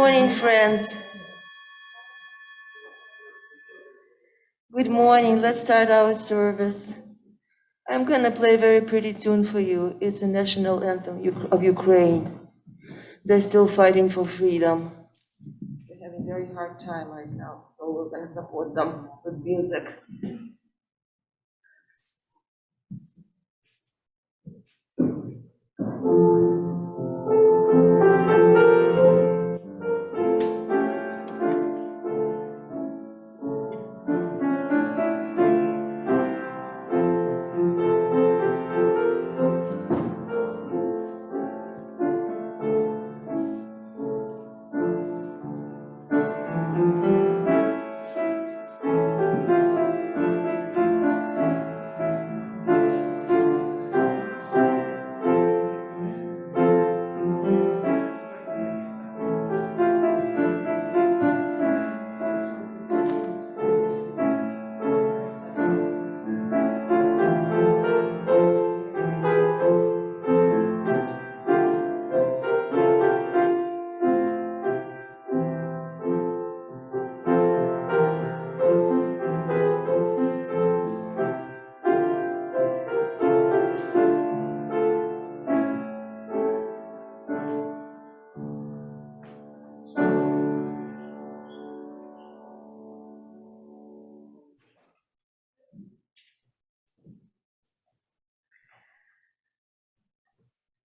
morning, friends. Good morning. Let's start our service. I'm going to play a very pretty tune for you. It's the national anthem of Ukraine. They're still fighting for freedom. They're having a very hard time right now, so we're going to support them with music.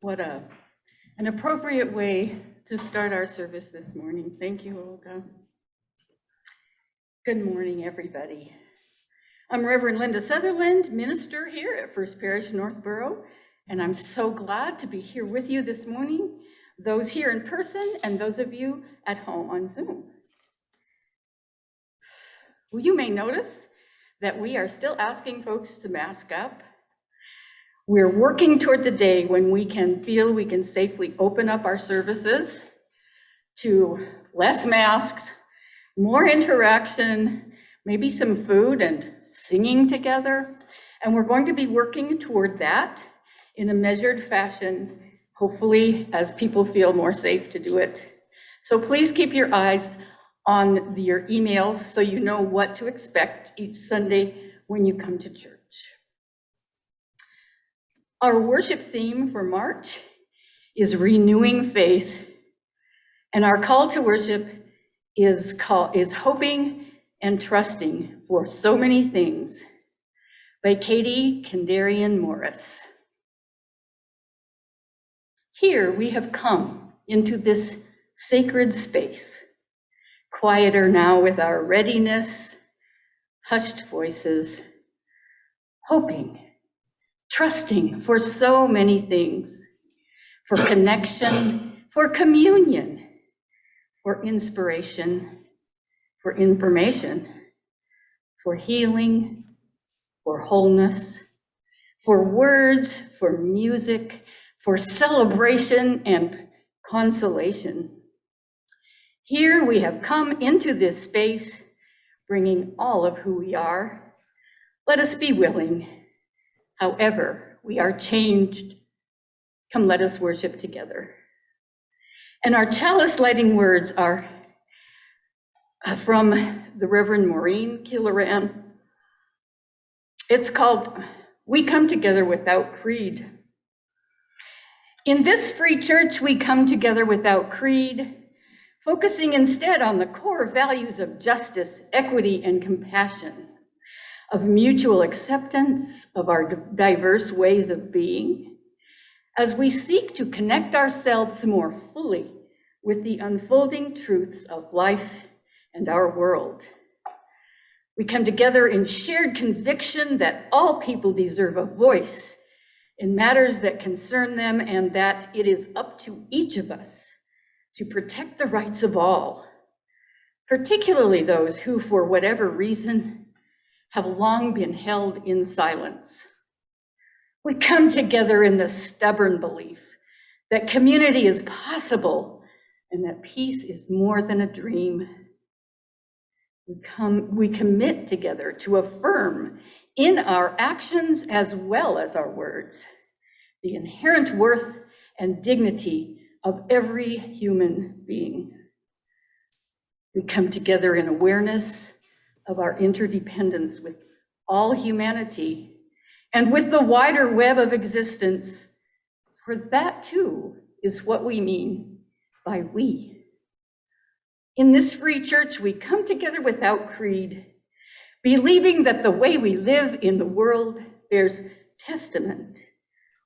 What an appropriate way to start our service this morning. Thank you, Olga. Good morning, everybody. I'm Reverend Lynda Sutherland, minister here at First Parish Northborough, and I'm so glad to be here with you this morning, those here in person and those of you at home on Zoom. Well, you may notice that we are still asking folks to mask up. We're working toward the day when we can feel we can safely open up our services to less masks, more interaction, maybe some food and singing together. And we're going to be working toward that in a measured fashion, hopefully as people feel more safe to do it. So please keep your eyes on your emails so you know what to expect each Sunday when you come to church. Our worship theme for March is renewing faith, and our call to worship is hoping and trusting for so many things by Katie Kendarian Morris. Here we have come into this sacred space, quieter now with our readiness, hushed voices, hoping, trusting for so many things, for connection, for communion, for inspiration, for information, for healing, for wholeness, for words, for music, for celebration and consolation. Here we have come into this space, bringing all of who we are. Let us be willing. However, we are changed. Come, let us worship together. And our chalice lighting words are from the Reverend Maureen Killoran. It's called, "We Come Together Without Creed." In this free church, we come together without creed, focusing instead on the core values of justice, equity, and compassion, of mutual acceptance of our diverse ways of being, as we seek to connect ourselves more fully with the unfolding truths of life and our world. We come together in shared conviction that all people deserve a voice in matters that concern them, and that it is up to each of us to protect the rights of all, particularly those who, for whatever reason, have long been held in silence. We come together in the stubborn belief that community is possible and that peace is more than a dream. We commit together to affirm in our actions as well as our words the inherent worth and dignity of every human being. We come together in awareness of our interdependence with all humanity and with the wider web of existence, for that too is what we mean by we. In this free church, we come together without creed, believing that the way we live in the world bears testament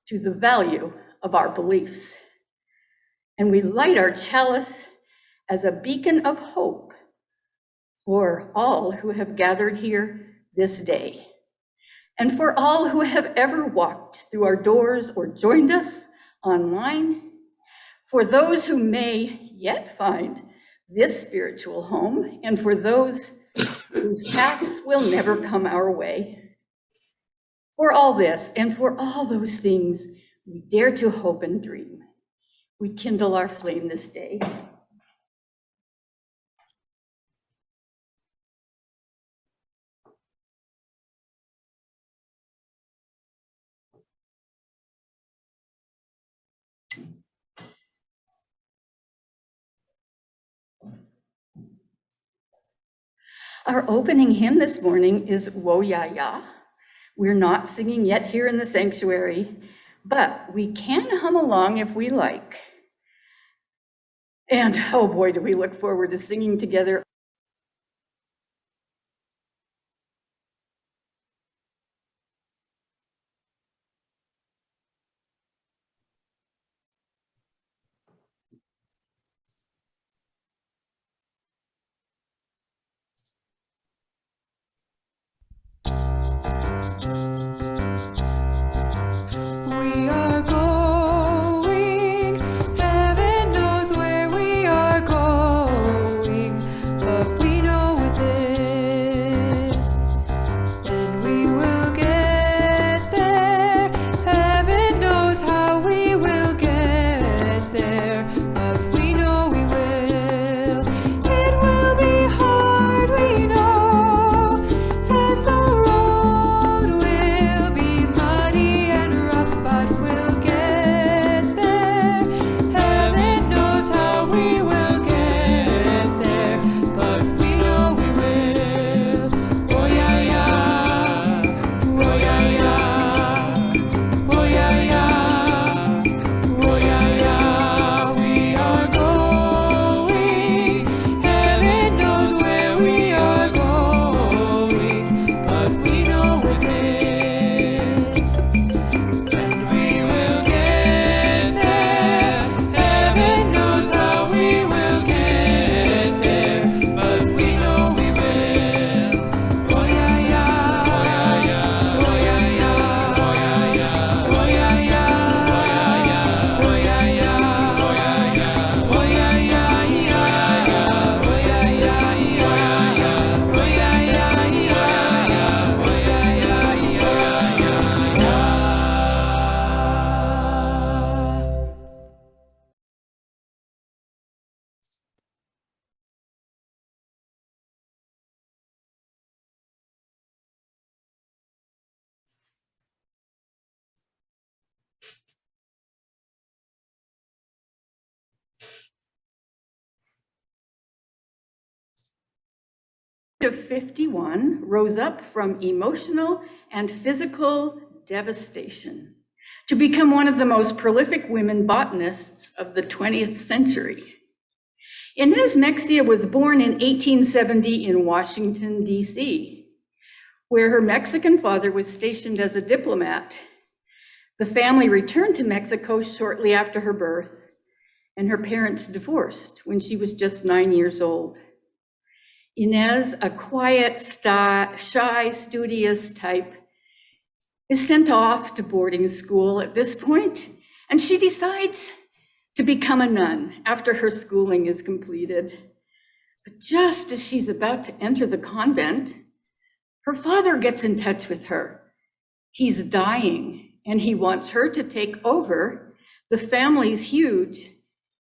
to the value of our beliefs. And we light our chalice as a beacon of hope for all who have gathered here this day, and for all who have ever walked through our doors or joined us online, for those who may yet find this spiritual home, and for those whose paths will never come our way. For all this, and for all those things, we dare to hope and dream. We kindle our flame this day. Our opening hymn this morning is Wo Ya Ya. We're not singing yet here in the sanctuary, but we can hum along if we like. And oh boy, do we look forward to singing together. We are going, heaven knows where we are going, but we know it, and we will get there. Heaven knows how we will get there, but we know we will. It will be hard, we know, and the road will be muddy and rough, but we'll get there. Heaven knows how we will get there, but we know we will. Oh yeah, yeah. Oh yeah, yeah. Oh yeah, yeah. Oh yeah, yeah. We are going. Heaven knows where we are going, but we know it. And we will get there. Heaven knows how we will get there, but we know we will. Oh yeah, yeah. Oh yeah, yeah. Oh yeah, yeah. Oh yeah, yeah. Oh yeah, yeah. Oh yeah, yeah. Oh yeah, yeah. Oh yeah, yeah. Oh yeah, yeah. Oh yeah, yeah. Of 51 rose up from emotional and physical devastation to become one of the most prolific women botanists of the 20th century. Inez Mexia was born in 1870 in Washington, D.C., where her Mexican father was stationed as a diplomat. The family returned to Mexico shortly after her birth, and her parents divorced when she was just 9 years old. Inez, a quiet, shy, studious type, is sent off to boarding school at this point, and she decides to become a nun after her schooling is completed. But just as she's about to enter the convent, her father gets in touch with her. He's dying, and he wants her to take over the family's huge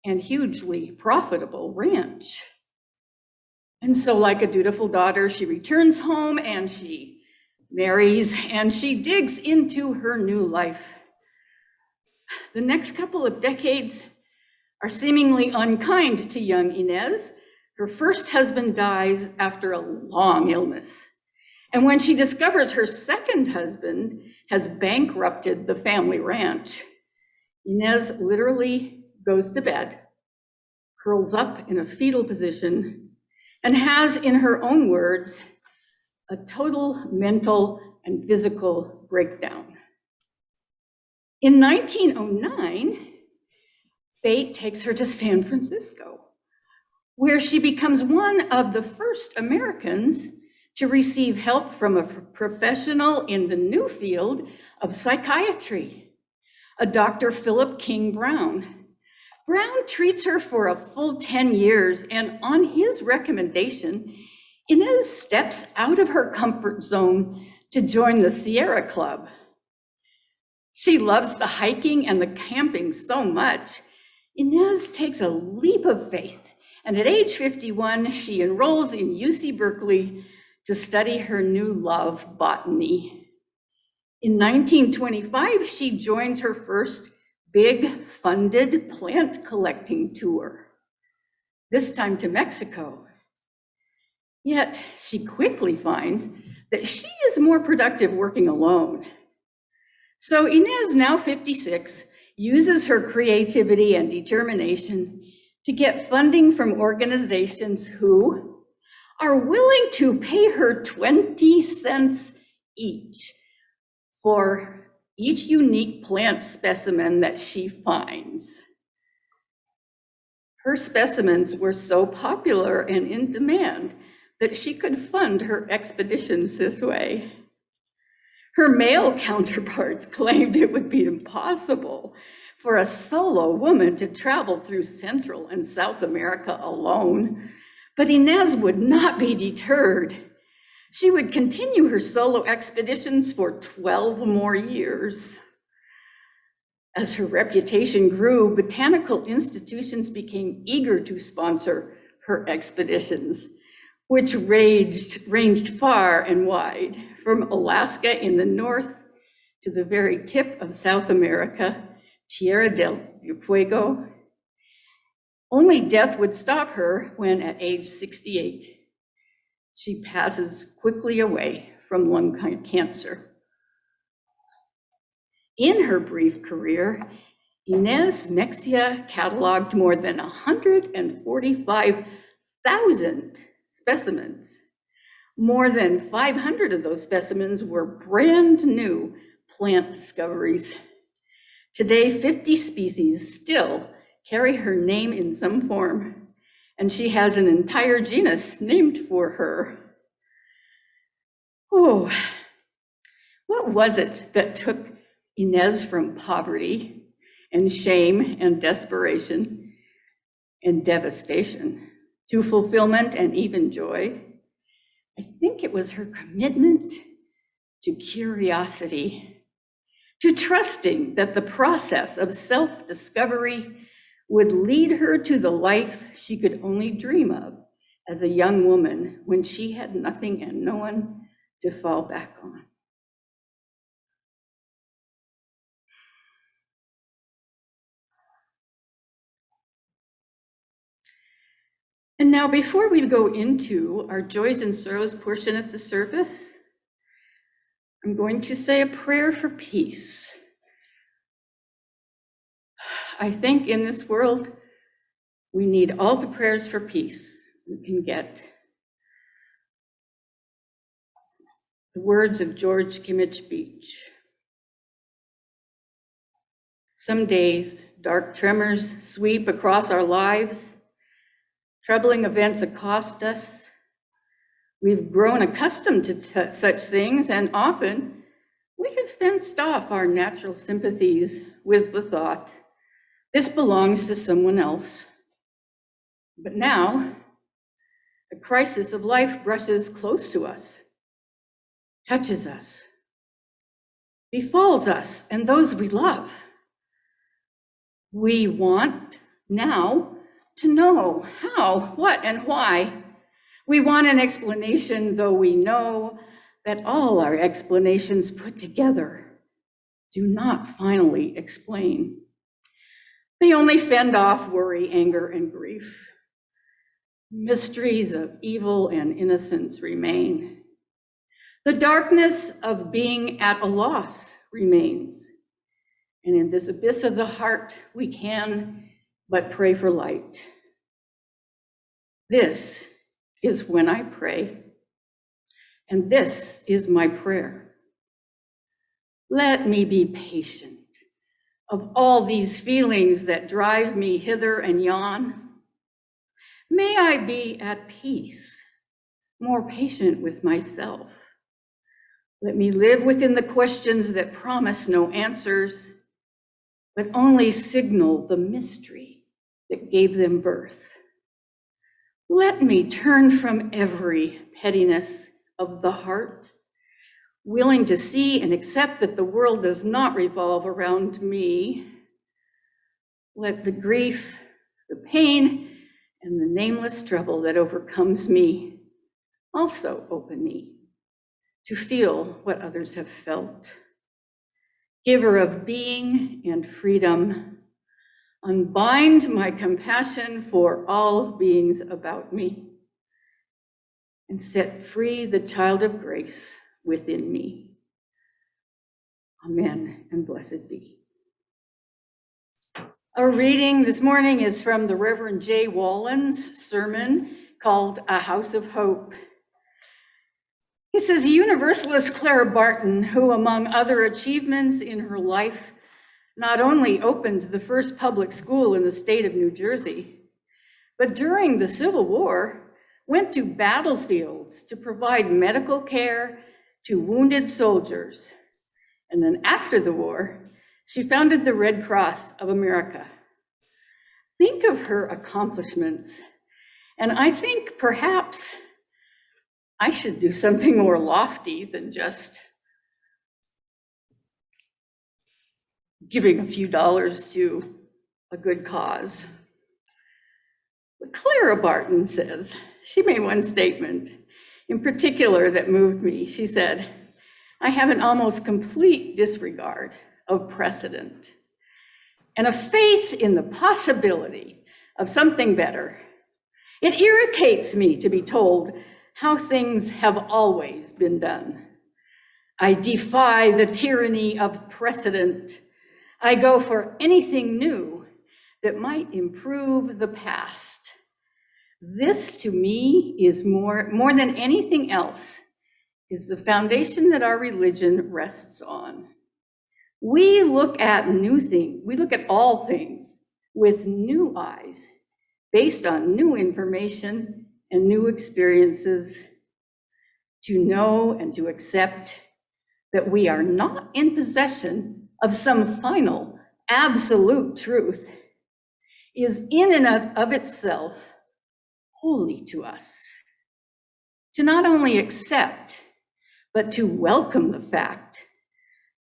and hugely profitable ranch. And so, like a dutiful daughter, she returns home and she marries and she digs into her new life. The next couple of decades are seemingly unkind to young Inez. Her first husband dies after a long illness. And when she discovers her second husband has bankrupted the family ranch, Inez literally goes to bed, curls up in a fetal position, and has, in her own words, a total mental and physical breakdown. In 1909, fate takes her to San Francisco, where she becomes one of the first Americans to receive help from a professional in the new field of psychiatry, a Dr. Philip King Brown. Brown treats her for a full 10 years, and on his recommendation, Inez steps out of her comfort zone to join the Sierra Club. She loves the hiking and the camping so much, Inez takes a leap of faith, and at age 51, she enrolls in UC Berkeley to study her new love, botany. In 1925, she joins her first big funded plant collecting tour, this time to Mexico. Yet she quickly finds that she is more productive working alone. So Inez, now 56, uses her creativity and determination to get funding from organizations who are willing to pay her 20 cents each for each unique plant specimen that she finds. Her specimens were so popular and in demand that she could fund her expeditions this way. Her male counterparts claimed it would be impossible for a solo woman to travel through Central and South America alone, but Inez would not be deterred. She would continue her solo expeditions for 12 more years. As her reputation grew, botanical institutions became eager to sponsor her expeditions, which ranged far and wide, from Alaska in the north to the very tip of South America, Tierra del Fuego. Only death would stop her when, at age 68, she passes quickly away from lung cancer. In her brief career, Inez Mexia cataloged more than 145,000 specimens. More than 500 of those specimens were brand new plant discoveries. Today, 50 species still carry her name in some form, and she has an entire genus named for her. Oh, what was it that took Inez from poverty and shame and desperation and devastation to fulfillment and even joy? I think it was her commitment to curiosity, to trusting that the process of self-discovery would lead her to the life she could only dream of as a young woman when she had nothing and no one to fall back on. And now, before we go into our joys and sorrows portion of the service, I'm going to say a prayer for peace. I think in this world, we need all the prayers for peace we can get. The words of George Kimmich Beach. Some days, dark tremors sweep across our lives. Troubling events accost us. We've grown accustomed to such things, and often we have fenced off our natural sympathies with the thought, this belongs to someone else. But now, the crisis of life brushes close to us, touches us, befalls us and those we love. We want now to know how, what, and why. We want an explanation, though we know that all our explanations put together do not finally explain. They only fend off worry, anger, and grief. Mysteries of evil and innocence remain. The darkness of being at a loss remains. And in this abyss of the heart, we can but pray for light. This is when I pray, and this is my prayer. Let me be patient of all these feelings that drive me hither and yon. May I be at peace, more patient with myself. Let me live within the questions that promise no answers, but only signal the mystery that gave them birth. Let me turn from every pettiness of the heart, willing to see and accept that the world does not revolve around me. Let the grief, the pain, and the nameless trouble that overcomes me also open me to feel what others have felt. Giver of being and freedom, unbind my compassion for all beings about me and set free the child of grace within me. Amen and blessed be. Our reading this morning is from the Reverend J. Wallen's sermon called A House of Hope. He says, Universalist Clara Barton, who among other achievements in her life, not only opened the first public school in the state of New Jersey, but during the Civil War, went to battlefields to provide medical care to wounded soldiers. And then after the war, she founded the Red Cross of America. Think of her accomplishments. And I think perhaps I should do something more lofty than just giving a few dollars to a good cause. But Clara Barton says, she made one statement in particular that moved me. She said, I have an almost complete disregard of precedent and a faith in the possibility of something better. It irritates me to be told how things have always been done. I defy the tyranny of precedent. I go for anything new that might improve the past. This to me is more than anything else, is the foundation that our religion rests on. We look at new things, we look at all things with new eyes, based on new information and new experiences, to know and to accept that we are not in possession of some final, absolute truth, is in and of itself holy to us. To not only accept, but to welcome the fact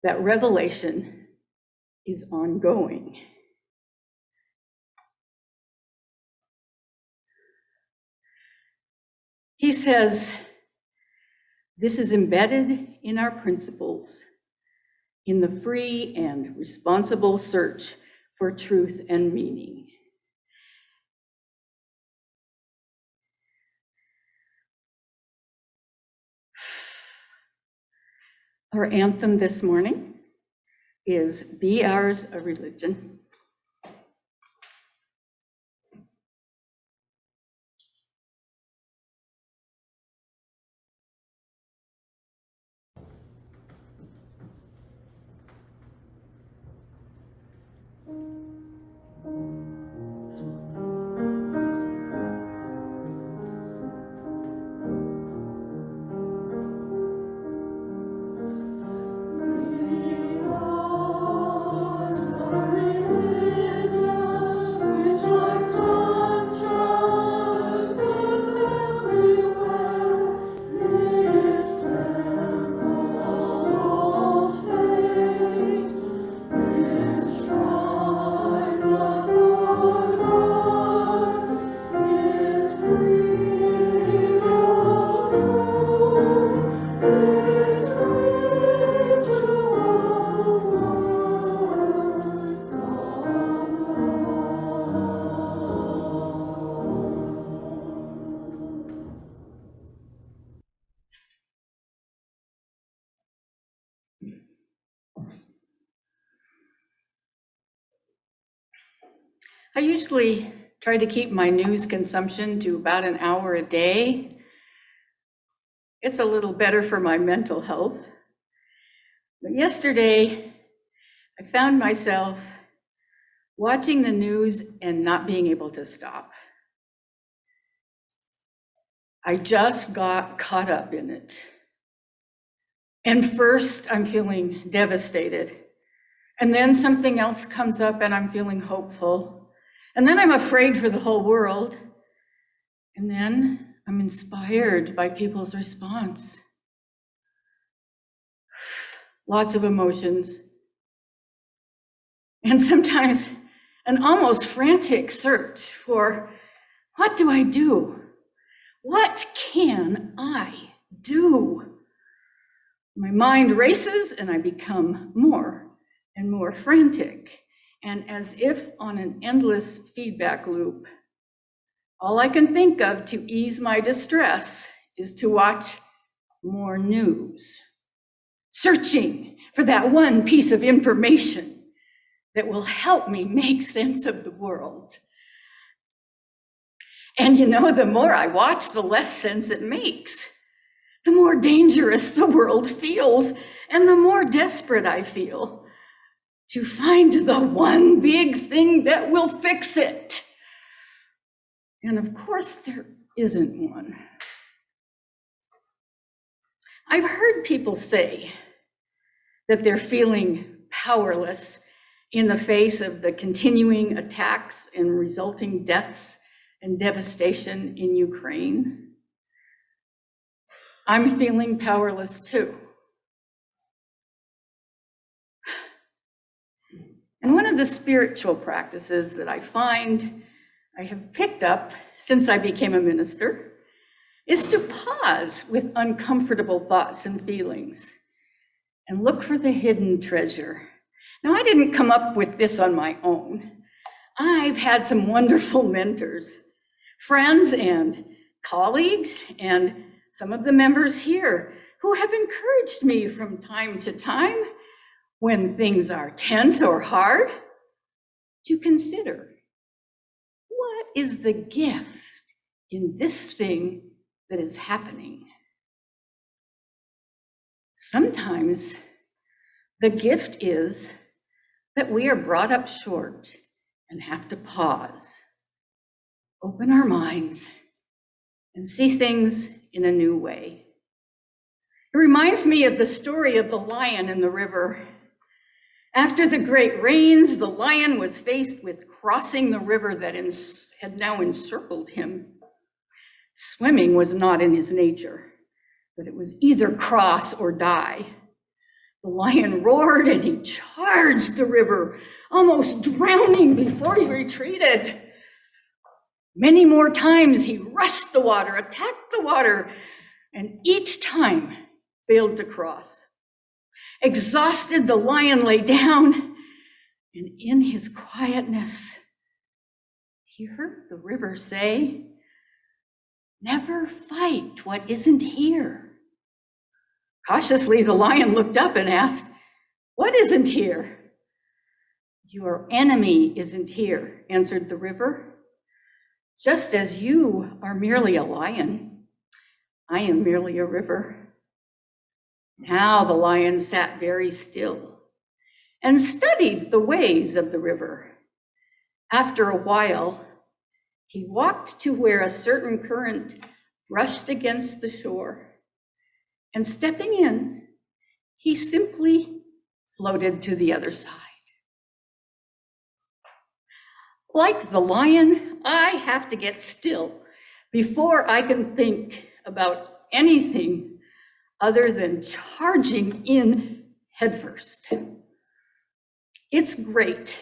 that revelation is ongoing. He says, this is embedded in our principles, in the free and responsible search for truth and meaning. Our anthem this morning is Be Ours a Religion. Religion. I usually try to keep my news consumption to about an hour a day. It's a little better for my mental health. But yesterday, I found myself watching the news and not being able to stop. I just got caught up in it. And first, I'm feeling devastated. And then something else comes up and I'm feeling hopeful. And then I'm afraid for the whole world. And then I'm inspired by people's response. Lots of emotions. And sometimes an almost frantic search for, what do I do? What can I do? My mind races and I become more and more frantic. And as if on an endless feedback loop, all I can think of to ease my distress is to watch more news, searching for that one piece of information that will help me make sense of the world. And you know, the more I watch, the less sense it makes. The more dangerous the world feels, and the more desperate I feel to find the one big thing that will fix it. And of course, there isn't one. I've heard people say that they're feeling powerless in the face of the continuing attacks and resulting deaths and devastation in Ukraine. I'm feeling powerless too. And one of the spiritual practices that I find I have picked up since I became a minister is to pause with uncomfortable thoughts and feelings and look for the hidden treasure. Now, I didn't come up with this on my own. I've had some wonderful mentors, friends and colleagues, and some of the members here who have encouraged me from time to time when things are tense or hard to consider, what is the gift in this thing that is happening? Sometimes the gift is that we are brought up short and have to pause, open our minds, and see things in a new way. It reminds me of the story of the lion in the river. After the great rains, the lion was faced with crossing the river that had now encircled him. Swimming was not in his nature, but it was either cross or die. The lion roared and he charged the river, almost drowning before he retreated. Many more times he rushed the water, attacked the water, and each time failed to cross. Exhausted, the lion lay down, and in his quietness, he heard the river say, "Never fight what isn't here." Cautiously, the lion looked up and asked, "What isn't here?" "Your enemy isn't here," answered the river. "Just as you are merely a lion, I am merely a river." Now the lion sat very still and studied the ways of the river. After a while, he walked to where a certain current brushed against the shore, and stepping in, he simply floated to the other side. Like the lion, I have to get still before I can think about anything other than charging in headfirst. It's great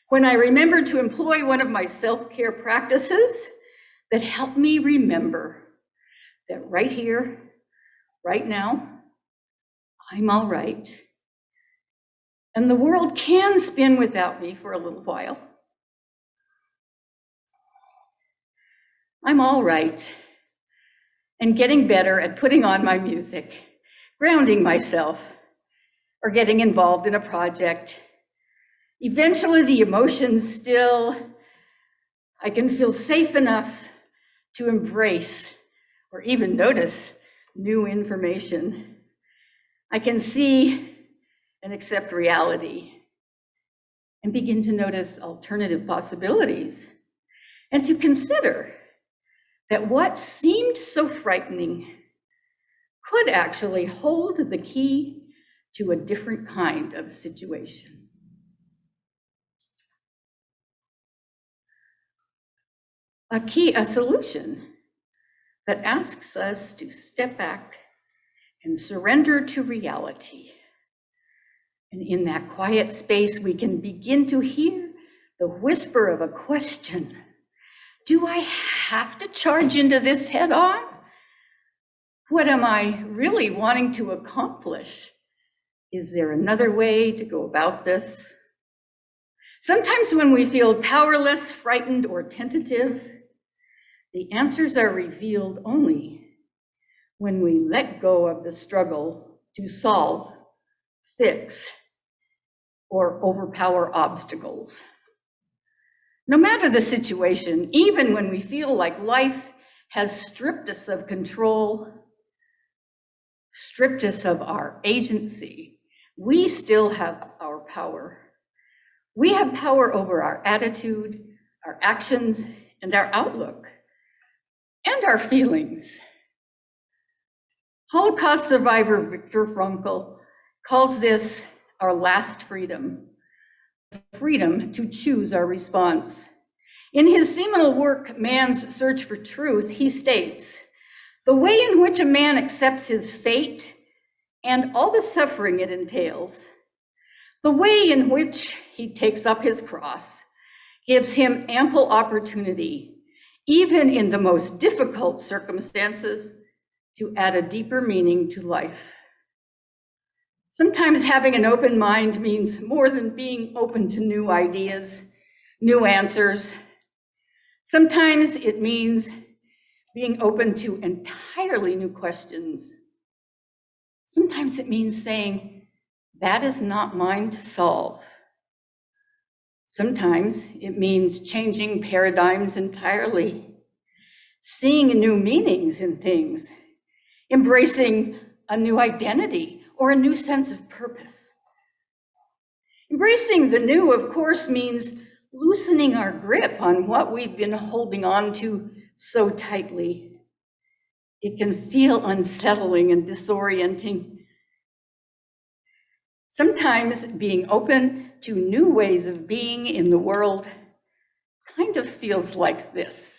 when I remember to employ one of my self-care practices that help me remember that right here, right now, I'm all right. And the world can spin without me for a little while. I'm all right, and getting better at putting on my music, grounding myself, or getting involved in a project. Eventually, the emotions still, I can feel safe enough to embrace or even notice new information. I can see and accept reality and begin to notice alternative possibilities and to consider that what seemed so frightening could actually hold the key to a different kind of situation. A solution that asks us to step back and surrender to reality. And in that quiet space, we can begin to hear the whisper of a question. Do I have to charge into this head on? What am I really wanting to accomplish? Is there another way to go about this? Sometimes when we feel powerless, frightened, or tentative, the answers are revealed only when we let go of the struggle to solve, fix, or overpower obstacles. No matter the situation, even when we feel like life has stripped us of control, stripped us of our agency, we still have our power. We have power over our attitude, our actions, and our outlook, and our feelings. Holocaust survivor Viktor Frankl calls this our last freedom, freedom to choose our response. In his seminal work, Man's Search for Truth, he states, the way in which a man accepts his fate and all the suffering it entails, the way in which he takes up his cross, gives him ample opportunity, even in the most difficult circumstances, to add a deeper meaning to life. Sometimes having an open mind means more than being open to new ideas, new answers. Sometimes it means being open to entirely new questions. Sometimes it means saying, that is not mine to solve. Sometimes it means changing paradigms entirely, seeing new meanings in things, embracing a new identity or a new sense of purpose. Embracing the new, of course, means loosening our grip on what we've been holding on to so tightly. It can feel unsettling and disorienting. Sometimes being open to new ways of being in the world kind of feels like this.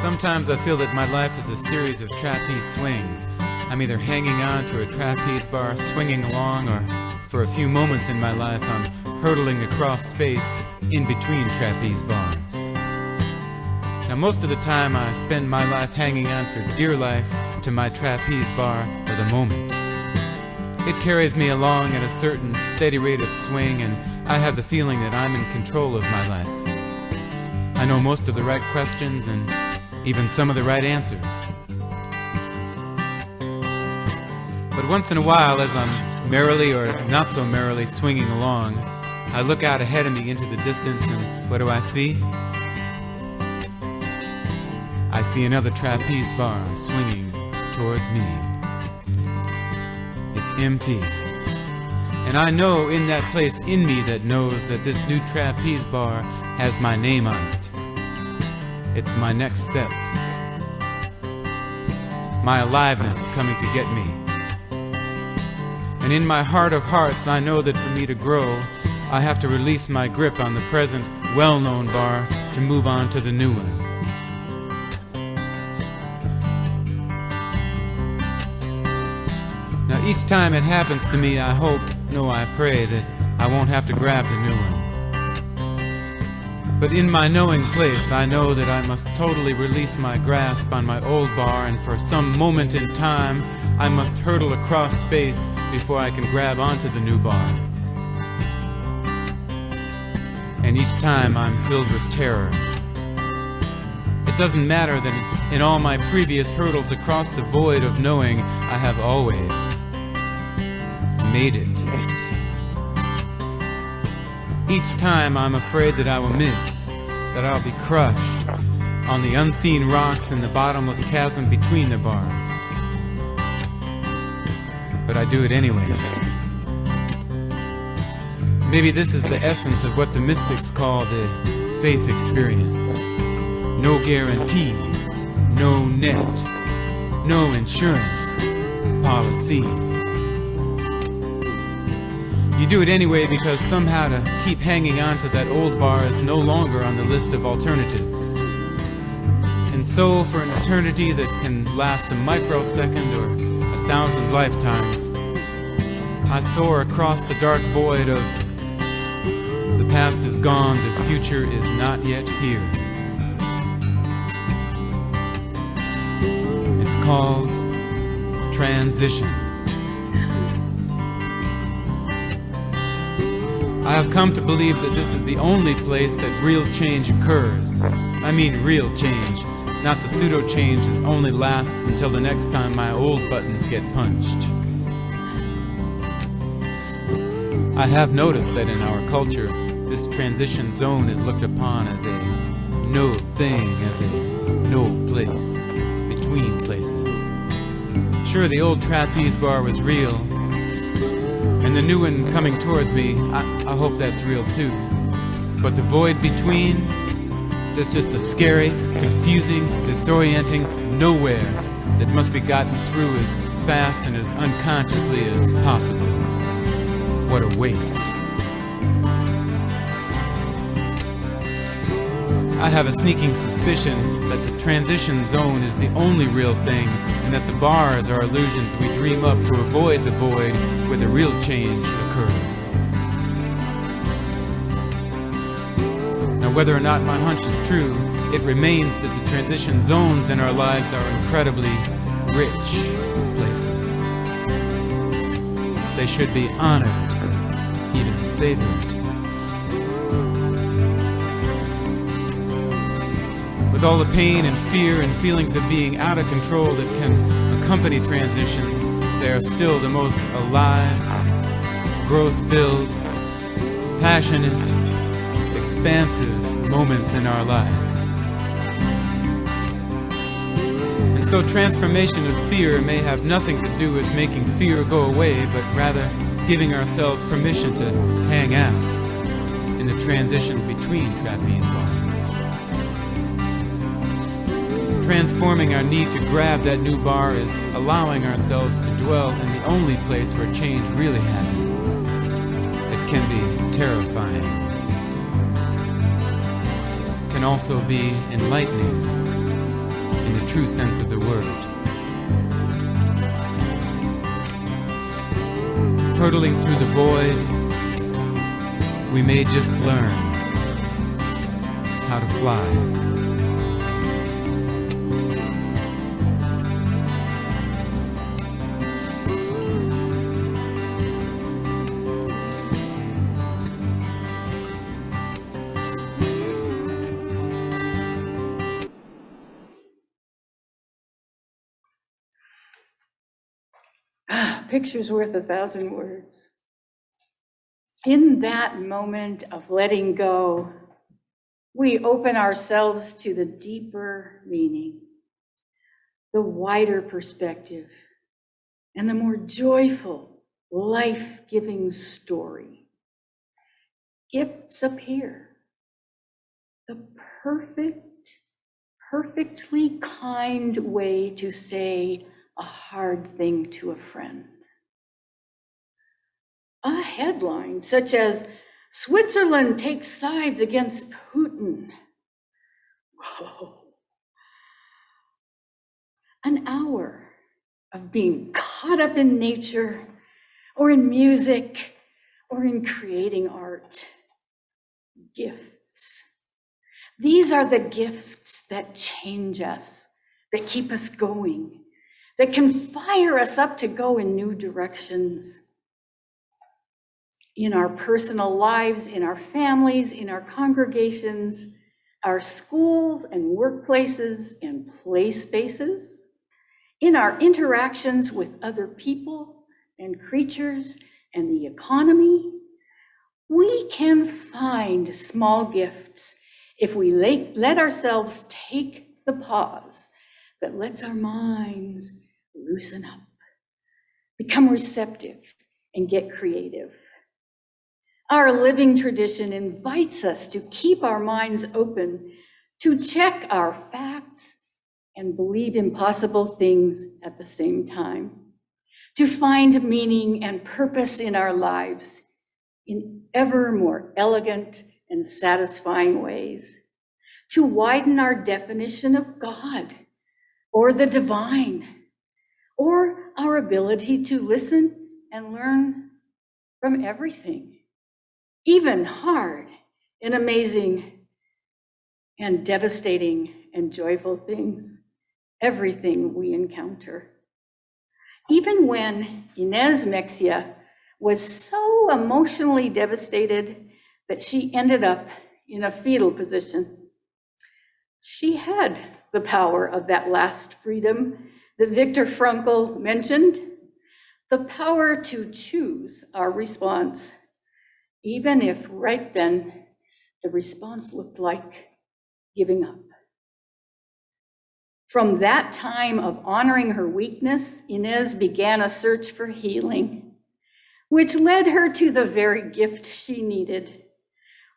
Sometimes I feel that my life is a series of trapeze swings. I'm either hanging on to a trapeze bar, swinging along, or for a few moments in my life, I'm hurtling across space in between trapeze bars. Now, most of the time, I spend my life hanging on for dear life to my trapeze bar or the moment. It carries me along at a certain steady rate of swing, and I have the feeling that I'm in control of my life. I know most of the right questions and even some of the right answers. But once in a while, as I'm merrily or not so merrily swinging along, I look out ahead of me into the distance, and what do I see? I see another trapeze bar swinging towards me. It's empty. And I know in that place in me that knows that this new trapeze bar has my name on it. It's my next step. My aliveness coming to get me. And in my heart of hearts, I know that for me to grow, I have to release my grip on the present, well-known bar to move on to the new one. Now, each time it happens to me, I hope, no, I pray that I won't have to grab the new one. But in my knowing place, I know that I must totally release my grasp on my old bar, and for some moment in time, I must hurtle across space before I can grab onto the new bar. And each time I'm filled with terror. It doesn't matter that in all my previous hurdles across the void of knowing, I have always made it. Each time I'm afraid that I will miss, that I'll be crushed on the unseen rocks in the bottomless chasm between the bars. But I do it anyway. Maybe this is the essence of what the mystics call the faith experience. No guarantees, no net, no insurance policy. You do it anyway because somehow to keep hanging on to that old bar is no longer on the list of alternatives. And so for an eternity that can last a microsecond or 1,000 lifetimes, I soar across the dark void of the past is gone, the future is not yet here. It's called transition. I have come to believe that this is the only place that real change occurs. I mean real change, not the pseudo change that only lasts until the next time my old buttons get punched. I have noticed that in our culture, this transition zone is looked upon as a no thing, as a no place, between places. Sure, the old trapeze bar was real, and the new one coming towards me, I hope that's real too. But the void between, that's just a scary, confusing, disorienting nowhere that must be gotten through as fast and as unconsciously as possible. What a waste. I have a sneaking suspicion that the transition zone is the only real thing, and that the bars are illusions we dream up to avoid the void where the real change occurs. Now, whether or not my hunch is true, it remains that the transition zones in our lives are incredibly rich places. They should be honored, even savored. With all the pain and fear and feelings of being out of control that can accompany transition, they are still the most alive, growth-filled, passionate, expansive moments in our lives. And so transformation of fear may have nothing to do with making fear go away, but rather giving ourselves permission to hang out in the transition between trapeze bars. Transforming our need to grab that new bar is allowing ourselves to dwell in the only place where change really happens. It can be terrifying. It can also be enlightening in the true sense of the word. Hurtling through the void, we may just learn how to fly. Picture's worth 1,000 words. In that moment of letting go, we open ourselves to the deeper meaning, the wider perspective, and the more joyful, life-giving story. Gifts appear. The perfectly kind way to say a hard thing to a friend. A headline such as, Switzerland takes sides against Putin. Whoa. An hour of being caught up in nature, or in music, or in creating art. Gifts. These are the gifts that change us, that keep us going, that can fire us up to go in new directions in our personal lives, in our families, in our congregations, our schools and workplaces and play spaces, in our interactions with other people and creatures and the economy. We can find small gifts if we let ourselves take the pause that lets our minds loosen up, become receptive, and get creative. Our living tradition invites us to keep our minds open, to check our facts and believe impossible things at the same time, to find meaning and purpose in our lives in ever more elegant and satisfying ways, to widen our definition of God or the divine, or our ability to listen and learn from everything, even hard and amazing and devastating and joyful things, everything we encounter. Even when Inez Mexia was so emotionally devastated that she ended up in a fetal position, she had the power of that last freedom that Viktor Frankl mentioned, the power to choose our response, even if right then the response looked like giving up. From that time of honoring her weakness, Inez began a search for healing, which led her to the very gift she needed,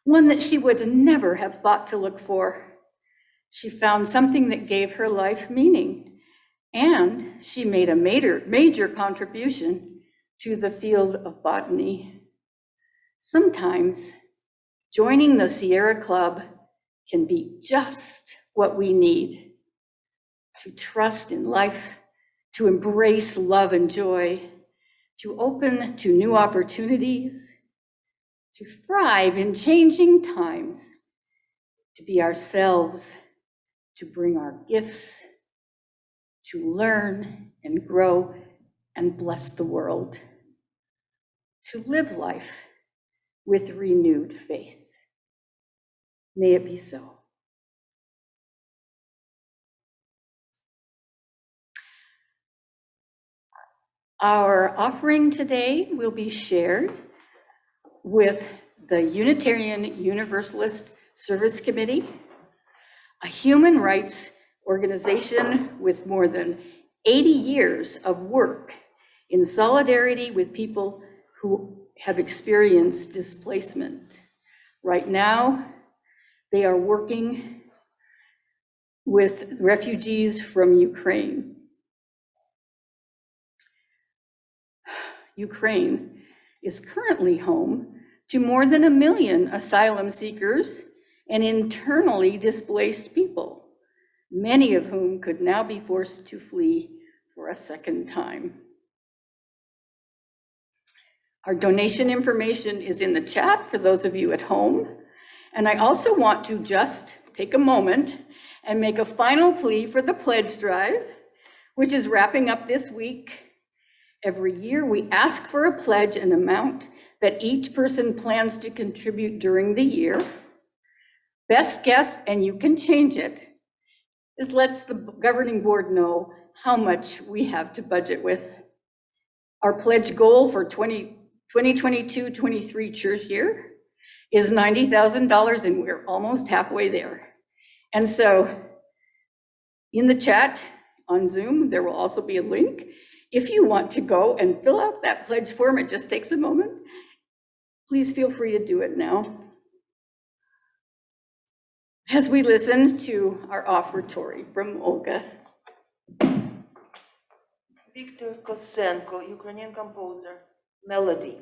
one that she would never have thought to look for. She found something that gave her life meaning, and she made a major contribution to the field of botany. Sometimes joining the Sierra Club can be just what we need to trust in life, to embrace love and joy, to open to new opportunities, to thrive in changing times, to be ourselves, to bring our gifts, to learn and grow and bless the world, to live life with renewed faith. May it be so. Our offering today will be shared with the Unitarian Universalist Service Committee, a human rights organization with more than 80 years of work in solidarity with people who have experienced displacement. Right now, they are working with refugees from Ukraine. Ukraine is currently home to more than 1 million asylum seekers and internally displaced people, many of whom could now be forced to flee for a second time. Our donation information is in the chat for those of you at home. And I also want to just take a moment and make a final plea for the pledge drive, which is wrapping up this week. Every year we ask for a pledge, an amount that each person plans to contribute during the year. Best guess, and you can change it, is lets the governing board know how much we have to budget with. Our pledge goal for 2022-23 church year is $90,000, and we're almost halfway there. And so in the chat on Zoom, there will also be a link. If you want to go and fill out that pledge form, it just takes a moment. Please feel free to do it now. As we listen to our offertory from Olga. Viktor Kosenko, Ukrainian composer, Melody.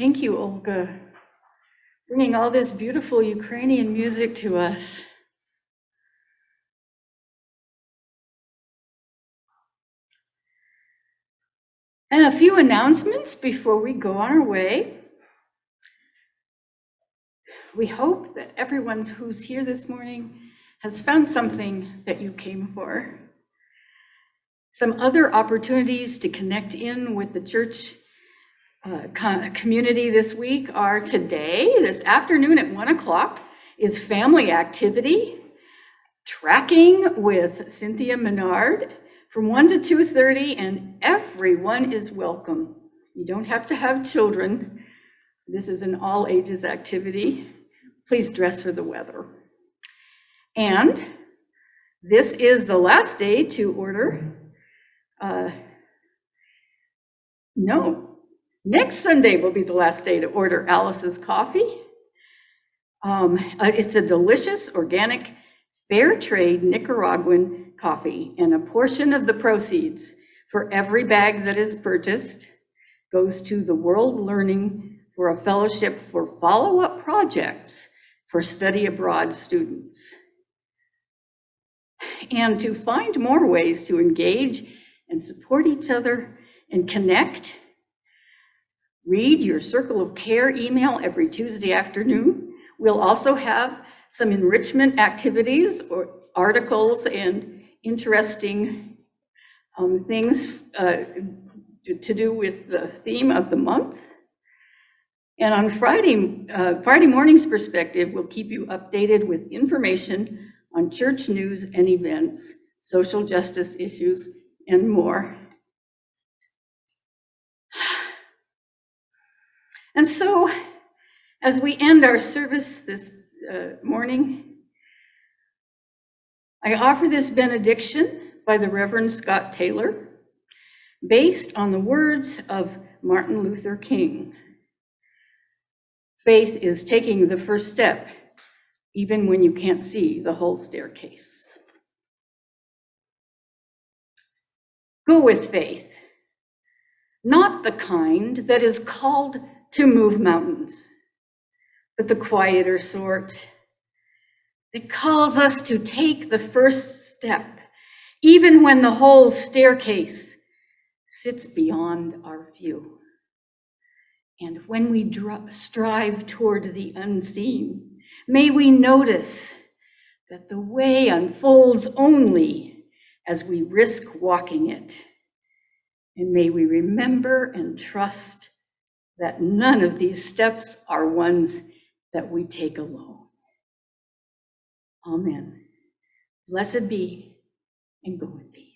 Thank you, Olga, bringing all this beautiful Ukrainian music to us. And a few announcements before we go on our way. We hope that everyone who's here this morning has found something that you came for. Some other opportunities to connect in with the church community this week are today, this afternoon at 1 o'clock, is family activity, tracking with Cynthia Menard from 1 to 2:30, and everyone is welcome. You don't have to have children. This is an all ages activity. Please dress for the weather. And this is the last day to order. Next Sunday will be the last day to order Alice's coffee. It's a delicious, organic, fair trade Nicaraguan coffee, and a portion of the proceeds for every bag that is purchased goes to the World Learning for a Fellowship for Follow-Up Projects for Study Abroad students. And to find more ways to engage and support each other and connect, read your Circle of Care email every Tuesday afternoon. We'll also have some enrichment activities or articles and interesting things to do with the theme of the month. And on Friday morning's perspective, we'll keep you updated with information on church news and events, social justice issues, and more. And so, as we end our service this morning, I offer this benediction by the Reverend Scott Taylor, based on the words of Martin Luther King. Faith is taking the first step, even when you can't see the whole staircase. Go with faith, not the kind that is called to move mountains, but the quieter sort that calls us to take the first step, even when the whole staircase sits beyond our view. And when we strive toward the unseen, may we notice that the way unfolds only as we risk walking it. And may we remember and trust that none of these steps are ones that we take alone. Amen. Blessed be, and go in peace.